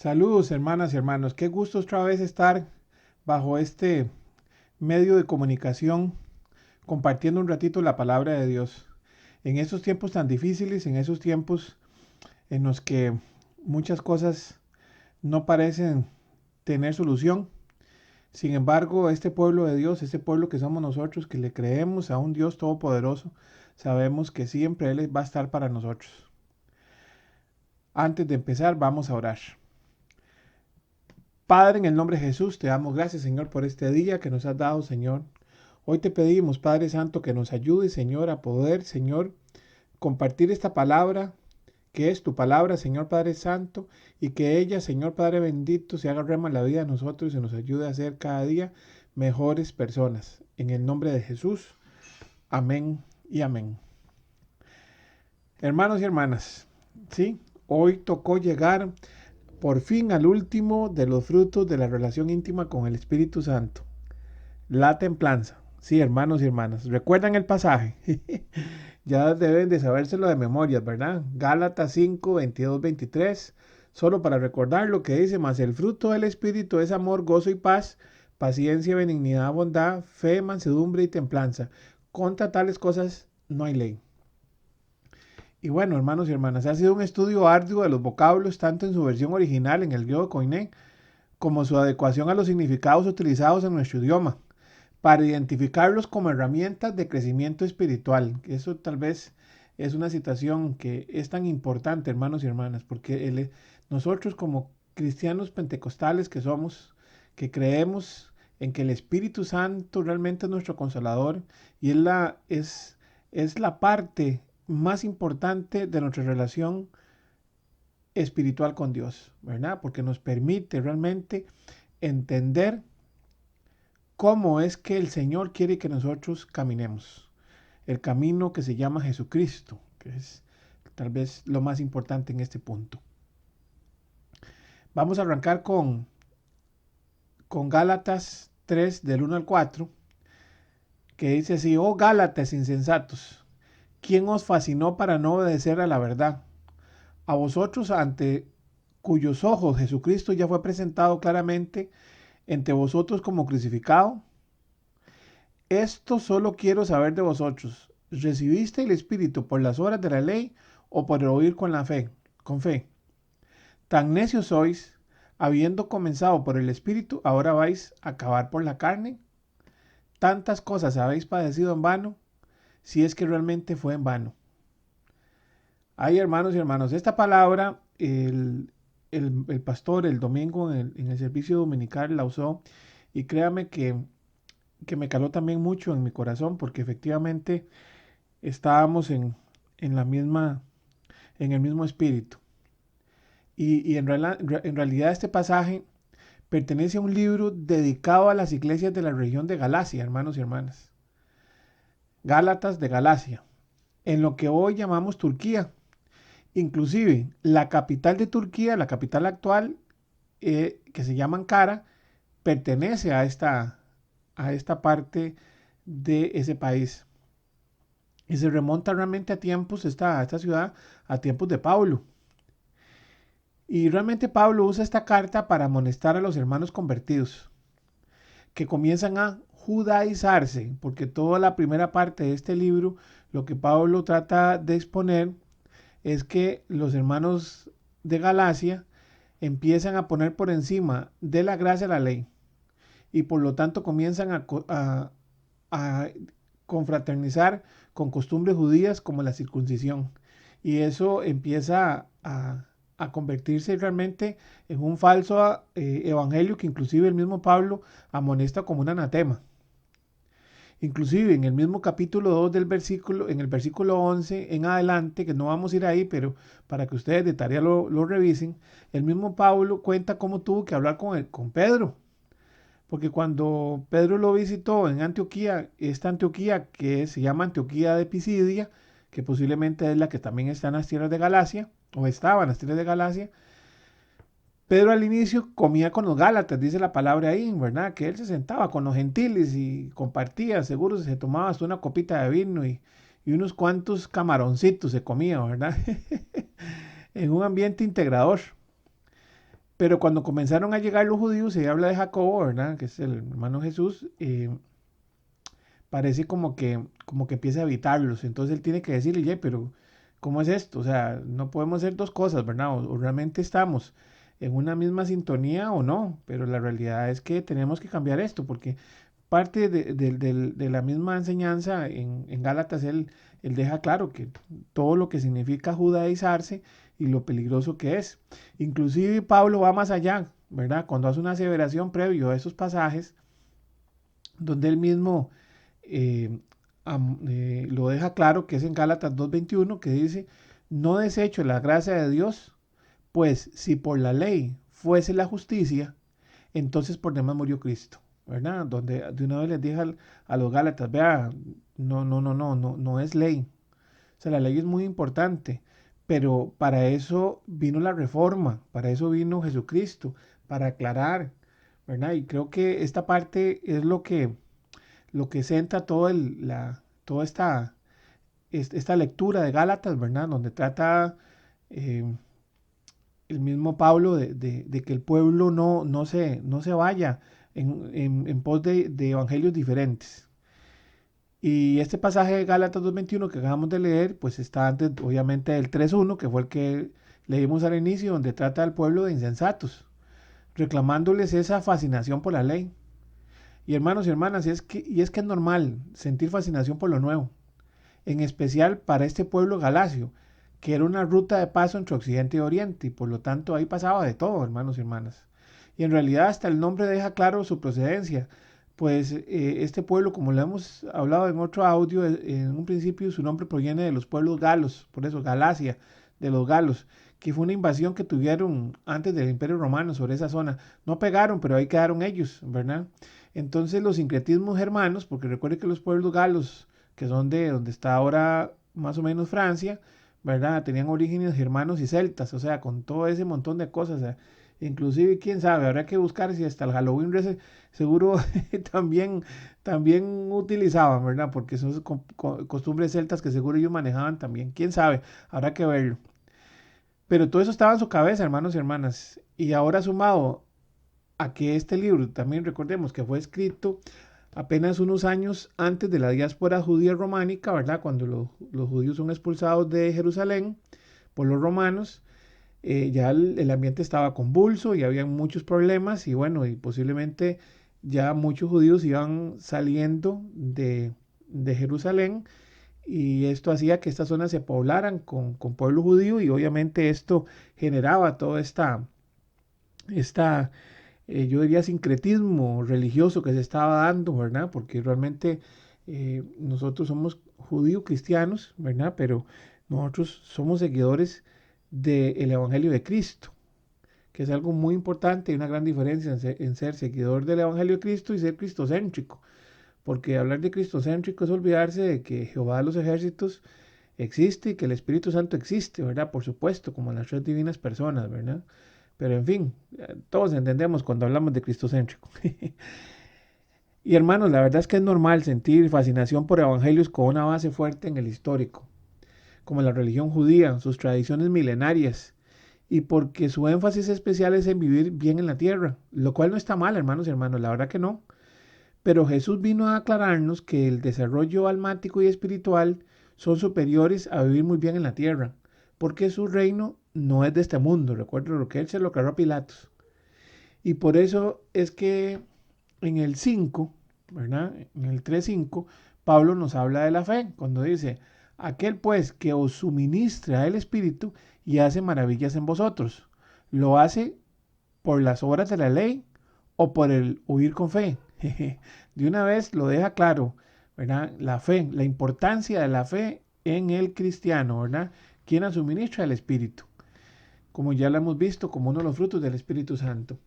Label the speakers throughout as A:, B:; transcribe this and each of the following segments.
A: Saludos, hermanas y hermanos. Qué gusto otra vez estar bajo este medio de comunicación, compartiendo un ratito la palabra de Dios. En esos tiempos tan difíciles, en esos tiempos en los que muchas cosas no parecen tener solución. Sin embargo, este pueblo de Dios, este pueblo que somos nosotros, que le creemos a un Dios todopoderoso, sabemos que siempre Él va a estar para nosotros. Antes de empezar, vamos a orar. Padre, en el nombre de Jesús, te damos gracias, Señor, por este día que nos has dado, Señor. Hoy te pedimos, Padre Santo, que nos ayude, Señor, a poder, Señor, compartir esta palabra, que es tu palabra, Señor Padre Santo, y que ella, Señor Padre bendito, se haga rema en la vida de nosotros y nos ayude a ser cada día mejores personas. En el nombre de Jesús, amén y amén. Hermanos y hermanas, sí, hoy tocó llegar por fin al último de los frutos de la relación íntima con el Espíritu Santo. La templanza. Sí, hermanos y hermanas. ¿Recuerdan el pasaje? Ya deben de sabérselo de memoria, ¿verdad? Gálatas 5, 22, 23. Solo para recordar lo que dice, más el fruto del Espíritu es amor, gozo y paz, paciencia, benignidad, bondad, fe, mansedumbre y templanza. Contra tales cosas no hay ley. Y bueno, hermanos y hermanas, ha sido un estudio arduo de los vocablos, tanto en su versión original en el griego koiné, como su adecuación a los significados utilizados en nuestro idioma, para identificarlos como herramientas de crecimiento espiritual. Eso tal vez es una situación que es tan importante, hermanos y hermanas, porque nosotros como cristianos pentecostales que somos, que creemos en que el Espíritu Santo realmente es nuestro consolador y es la parte más importante de nuestra relación espiritual con Dios, ¿verdad? Porque nos permite realmente entender cómo es que el Señor quiere que nosotros caminemos. El camino que se llama Jesucristo, que es tal vez lo más importante en este punto. Vamos a arrancar con Gálatas 3 del 1 al 4, que dice así: oh Gálatas insensatos, ¿quién os fascinó para no obedecer a la verdad? A vosotros ante cuyos ojos Jesucristo ya fue presentado claramente entre vosotros como crucificado. Esto solo quiero saber de vosotros. ¿Recibiste el Espíritu por las obras de la ley o por el oír con la fe? Con fe. Tan necios sois, habiendo comenzado por el Espíritu, ahora vais a acabar por la carne. Tantas cosas habéis padecido en vano, si es que realmente fue en vano. Ay, hermanos y hermanos, esta palabra el pastor el domingo en el servicio dominical la usó y créame que me caló también mucho en mi corazón porque efectivamente estábamos en la misma, en el mismo espíritu. Y en realidad este pasaje pertenece a un libro dedicado a las iglesias de la región de Galacia, hermanos y hermanas. Gálatas de Galacia, en lo que hoy llamamos Turquía. Inclusive la capital de Turquía, la capital actual, que se llama Ankara, pertenece a esta parte de ese país. Y se remonta realmente a tiempos, esta ciudad, a tiempos de Pablo. Y realmente Pablo usa esta carta para amonestar a los hermanos convertidos, que comienzan a judaizarse, porque toda la primera parte de este libro, lo que Pablo trata de exponer es que los hermanos de Galacia empiezan a poner por encima de la gracia la ley y por lo tanto comienzan a confraternizar con costumbres judías como la circuncisión. Y eso empieza a convertirse realmente en un falso evangelio que inclusive el mismo Pablo amonesta como un anatema. Inclusive en el mismo capítulo 2 del versículo, en el versículo 11 en adelante, que no vamos a ir ahí, pero para que ustedes de tarea lo revisen, el mismo Pablo cuenta cómo tuvo que hablar con Pedro. Porque cuando Pedro lo visitó en Antioquía, esta Antioquía que se llama Antioquía de Pisidia, que posiblemente es la que también está en las tierras de Galacia, o estaba en las tierras de Galacia, Pedro al inicio comía con los Gálatas, dice la palabra ahí, ¿verdad? Que él se sentaba con los gentiles y compartía, seguro se tomaba hasta una copita de vino y unos cuantos camaroncitos se comía, ¿verdad? En un ambiente integrador. Pero cuando comenzaron a llegar los judíos, se habla de Jacobo, ¿verdad? Que es el hermano Jesús, parece como que empieza a evitarlos. Entonces él tiene que decirle, "Ye, pero ¿cómo es esto? O sea, no podemos hacer dos cosas, ¿verdad? O realmente estamos en una misma sintonía o no, pero la realidad es que tenemos que cambiar esto, porque parte de la misma enseñanza en Gálatas, él deja claro que todo lo que significa judaizarse y lo peligroso que es. Inclusive Pablo va más allá, ¿verdad? Cuando hace una aseveración previo a esos pasajes, donde él mismo eh, lo deja claro, que es en Gálatas 2:21, que dice, no desecho la gracia de Dios, pues si por la ley fuese la justicia, entonces por demás murió Cristo, ¿verdad? Donde de una vez les dije a los Gálatas, vea, no es ley. O sea, la ley es muy importante, pero para eso vino la reforma, para eso vino Jesucristo, para aclarar, ¿verdad? Y creo que esta parte es lo que centra toda esta lectura de Gálatas, ¿verdad? Donde trata eh, el mismo Pablo de que el pueblo no se vaya en pos de evangelios diferentes. Y este pasaje de Gálatas 2:21 que acabamos de leer, pues está antes, obviamente, del 3:1, que fue el que leímos al inicio, donde trata al pueblo de insensatos, reclamándoles esa fascinación por la ley. Y hermanos y hermanas, y es que es normal sentir fascinación por lo nuevo, en especial para este pueblo galacio, que era una ruta de paso entre Occidente y Oriente, y por lo tanto ahí pasaba de todo, hermanos y hermanas. Y en realidad hasta el nombre deja claro su procedencia, pues este pueblo, como lo hemos hablado en otro audio, en un principio su nombre proviene de los pueblos galos, por eso Galacia, de los galos, que fue una invasión que tuvieron antes del Imperio Romano sobre esa zona. No pegaron, pero ahí quedaron ellos, ¿verdad? Entonces los sincretismos germanos, porque recuerde que los pueblos galos, que son de donde está ahora más o menos Francia, ¿verdad? Tenían orígenes germanos y celtas, o sea, con todo ese montón de cosas. O sea, inclusive, quién sabe, habrá que buscar si hasta el Halloween seguro también, también utilizaban, ¿verdad? Porque son costumbres celtas que seguro ellos manejaban también, quién sabe, habrá que verlo. Pero todo eso estaba en su cabeza, hermanos y hermanas. Y ahora sumado a que este libro, también recordemos que fue escrito apenas unos años antes de la diáspora judía románica, ¿verdad? Cuando los judíos son expulsados de Jerusalén por los romanos, ya el ambiente estaba convulso y había muchos problemas y bueno, y posiblemente ya muchos judíos iban saliendo de Jerusalén y esto hacía que estas zonas se poblaran con pueblo judío y obviamente esto generaba toda esta yo diría, sincretismo religioso que se estaba dando, ¿verdad? Porque realmente nosotros somos judíos cristianos, ¿verdad? Pero nosotros somos seguidores del Evangelio de Cristo, que es algo muy importante y una gran diferencia en ser seguidor del Evangelio de Cristo y ser cristocéntrico. Porque hablar de cristocéntrico es olvidarse de que Jehová de los ejércitos existe y que el Espíritu Santo existe, ¿verdad? Por supuesto, como las tres divinas personas, ¿verdad? Pero en fin, todos entendemos cuando hablamos de cristocéntrico. Y hermanos, la verdad es que es normal sentir fascinación por evangelios con una base fuerte en el histórico, como la religión judía, sus tradiciones milenarias, y porque su énfasis especial es en vivir bien en la tierra, lo cual no está mal, hermanos y hermanos, la verdad que no. Pero Jesús vino a aclararnos que el desarrollo almático y espiritual son superiores a vivir muy bien en la tierra, porque su reino no es de este mundo. Recuerdo lo que él se lo aclaró a Pilatos. Y por eso es que en el 5, ¿verdad? En el 3:5, Pablo nos habla de la fe, cuando dice, aquel pues que os suministra el Espíritu y hace maravillas en vosotros, ¿lo hace por las obras de la ley o por el huir con fe? De una vez lo deja claro, ¿verdad? La fe, la importancia de la fe en el cristiano, ¿verdad? Quien suministra el Espíritu, como ya lo hemos visto como uno de los frutos del Espíritu Santo.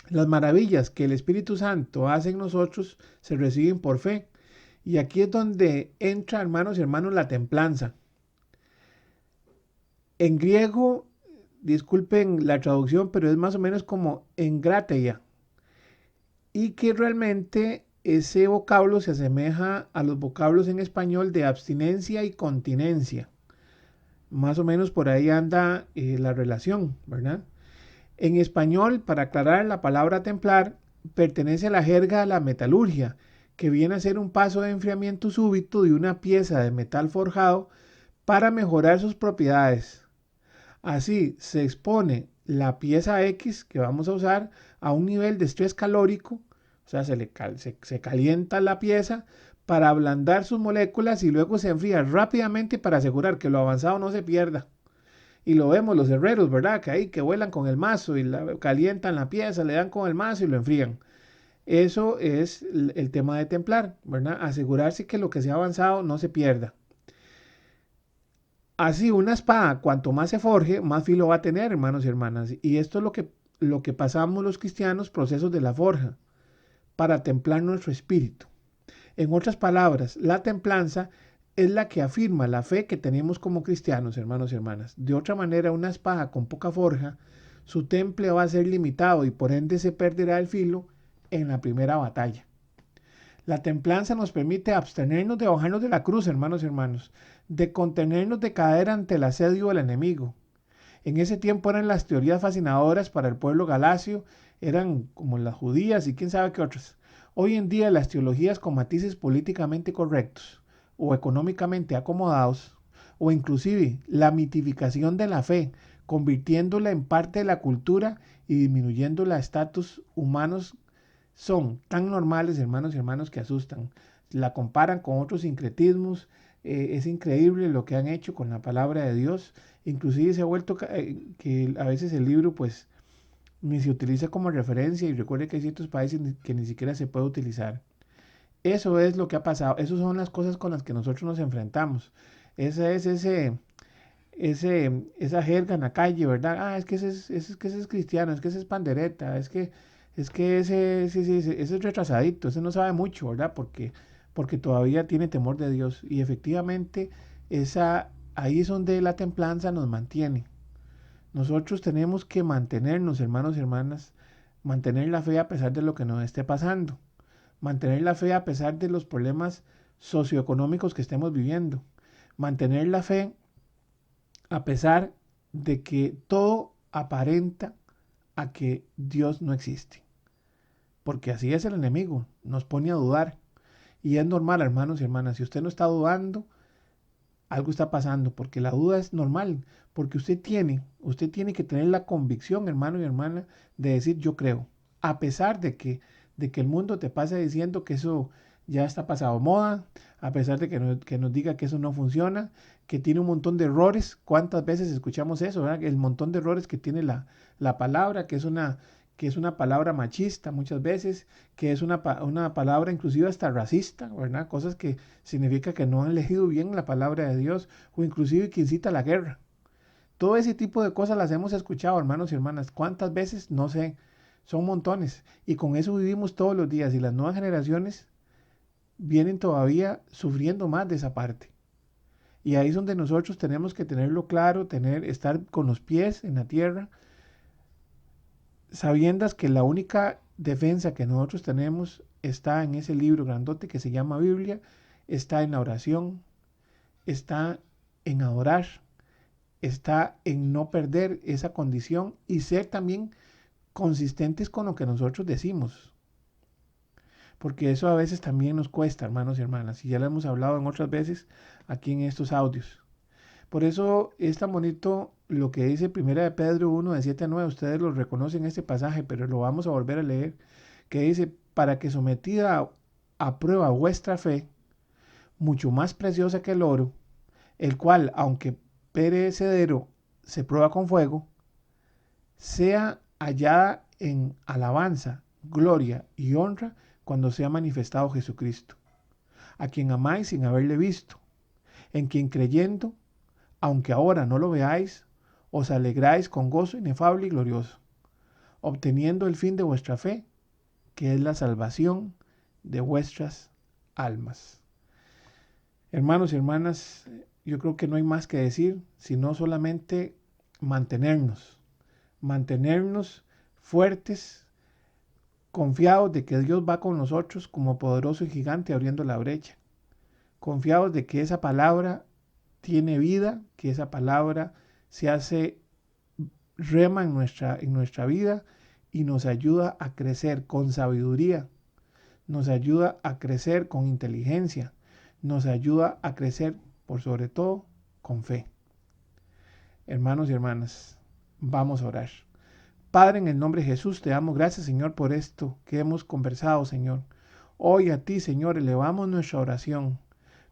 A: Las maravillas que el Espíritu Santo hace en nosotros se reciben por fe. Y aquí es donde entra, hermanos y hermanos, la templanza. En griego, disculpen la traducción, pero es más o menos como engrateia. Y que realmente ese vocablo se asemeja a los vocablos en español de abstinencia y continencia. Más o menos por ahí anda la relación, ¿verdad? En español, para aclarar, la palabra templar pertenece a la jerga de la metalurgia, que viene a ser un paso de enfriamiento súbito de una pieza de metal forjado para mejorar sus propiedades. Así se expone la pieza X que vamos a usar a un nivel de estrés calórico, o sea, se calienta la pieza para ablandar sus moléculas y luego se enfría rápidamente para asegurar que lo avanzado no se pierda. Y lo vemos los herreros, ¿verdad? Que ahí que vuelan con el mazo y calientan la pieza, le dan con el mazo y lo enfrían. Eso es el tema de templar, ¿verdad? Asegurarse que lo que se ha avanzado no se pierda. Así, una espada, cuanto más se forje, más filo va a tener, hermanos y hermanas. Y esto es lo que pasamos los cristianos, procesos de la forja, para templar nuestro espíritu. En otras palabras, la templanza es la que afirma la fe que tenemos como cristianos, hermanos y hermanas. De otra manera, una espada con poca forja, su temple va a ser limitado y por ende se perderá el filo en la primera batalla. La templanza nos permite abstenernos de bajarnos de la cruz, hermanos y hermanos, de contenernos de caer ante el asedio del enemigo. En ese tiempo eran las teorías fascinadoras para el pueblo galacio, eran como las judías y quién sabe qué otras. Hoy en día las teologías con matices políticamente correctos o económicamente acomodados, o inclusive la mitificación de la fe, convirtiéndola en parte de la cultura y disminuyendo la estatus humanos, son tan normales, hermanos y hermanos, que asustan. La comparan con otros sincretismos. Es increíble lo que han hecho con la palabra de Dios. Inclusive se ha vuelto que a veces el libro pues ni se utiliza como referencia y recuerde que hay ciertos países que ni siquiera se puede utilizar. Eso es lo que ha pasado. Esas son las cosas con las que nosotros nos enfrentamos. Esa es esa jerga en la calle, ¿verdad? Ah, es que ese es cristiano, es que ese es pandereta, es que ese, sí, sí, ese es retrasadito, ese no sabe mucho, ¿verdad? Porque todavía tiene temor de Dios. Y efectivamente, ahí es donde la templanza nos mantiene. Nosotros tenemos que mantenernos, hermanos y hermanas, mantener la fe a pesar de lo que nos esté pasando, mantener la fe a pesar de los problemas socioeconómicos que estemos viviendo, mantener la fe a pesar de que todo aparenta a que Dios no existe. Porque así es el enemigo, nos pone a dudar. Y es normal, hermanos y hermanas, si usted no está dudando, algo está pasando, porque la duda es normal, porque usted tiene que tener la convicción, hermano y hermana, de decir yo creo, a pesar de que el mundo te pase diciendo que eso ya está pasado moda, a pesar de que nos diga que eso no funciona, que tiene un montón de errores. ¿Cuántas veces escuchamos eso, verdad? El montón de errores que tiene la palabra, que es una palabra machista muchas veces, que es una palabra inclusive hasta racista, ¿verdad? Cosas que significa que no han elegido bien la palabra de Dios o inclusive que incita a la guerra. Todo ese tipo de cosas las hemos escuchado, hermanos y hermanas. ¿Cuántas veces? No sé. Son montones. Y con eso vivimos todos los días. Y las nuevas generaciones vienen todavía sufriendo más de esa parte. Y ahí es donde nosotros tenemos que tenerlo claro, estar con los pies en la tierra, sabiendas que la única defensa que nosotros tenemos está en ese libro grandote que se llama Biblia, está en la oración, está en adorar, está en no perder esa condición y ser también consistentes con lo que nosotros decimos. Porque eso a veces también nos cuesta, hermanos y hermanas, y ya lo hemos hablado en otras veces aquí en estos audios. Por eso es tan bonito lo que dice Primera de Pedro 1, de 7 a 9. Ustedes lo reconocen en este pasaje, pero lo vamos a volver a leer. Que dice, para que sometida a prueba vuestra fe, mucho más preciosa que el oro, el cual, aunque perecedero, se prueba con fuego, sea hallada en alabanza, gloria y honra cuando sea manifestado Jesucristo, a quien amáis sin haberle visto, en quien creyendo, aunque ahora no lo veáis, os alegráis con gozo inefable y glorioso, obteniendo el fin de vuestra fe, que es la salvación de vuestras almas. Hermanos y hermanas, yo creo que no hay más que decir, sino solamente mantenernos fuertes, confiados de que Dios va con nosotros como poderoso y gigante abriendo la brecha, confiados de que esa palabra tiene vida, que esa palabra se hace rema en nuestra vida y nos ayuda a crecer con sabiduría, nos ayuda a crecer con inteligencia, nos ayuda a crecer por sobre todo con fe. Hermanos y hermanas, vamos a orar. Padre, en el nombre de Jesús, te damos gracias, Señor, por esto que hemos conversado, Señor. Hoy a ti, Señor, elevamos nuestra oración,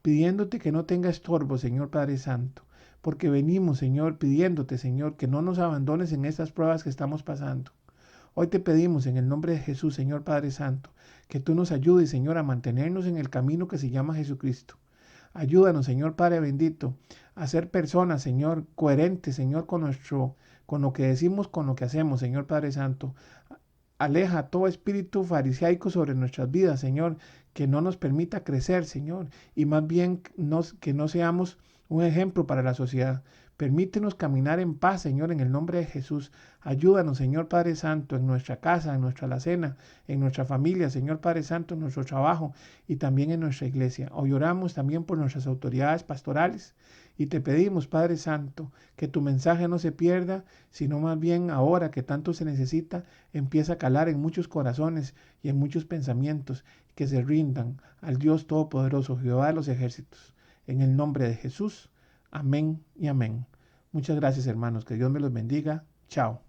A: pidiéndote que no tenga estorbo, Señor Padre Santo, porque venimos, Señor, pidiéndote, Señor, que no nos abandones en estas pruebas que estamos pasando. Hoy te pedimos en el nombre de Jesús, Señor Padre Santo, que tú nos ayudes, Señor, a mantenernos en el camino que se llama Jesucristo. Ayúdanos, Señor Padre bendito, a ser personas, Señor, coherentes, Señor, con lo que decimos, con lo que hacemos, Señor Padre Santo. Aleja todo espíritu farisaico sobre nuestras vidas, Señor, que no nos permita crecer, Señor, y más bien que no seamos un ejemplo para la sociedad. Permítenos caminar en paz, Señor, en el nombre de Jesús. Ayúdanos, Señor Padre Santo, en nuestra casa, en nuestra alacena, en nuestra familia, Señor Padre Santo, en nuestro trabajo y también en nuestra iglesia. Hoy oramos también por nuestras autoridades pastorales y te pedimos, Padre Santo, que tu mensaje no se pierda, sino más bien ahora que tanto se necesita, empieza a calar en muchos corazones y en muchos pensamientos que se rindan al Dios Todopoderoso, Jehová de los ejércitos. En el nombre de Jesús. Amén y amén. Muchas gracias, hermanos. Que Dios me los bendiga. Chao.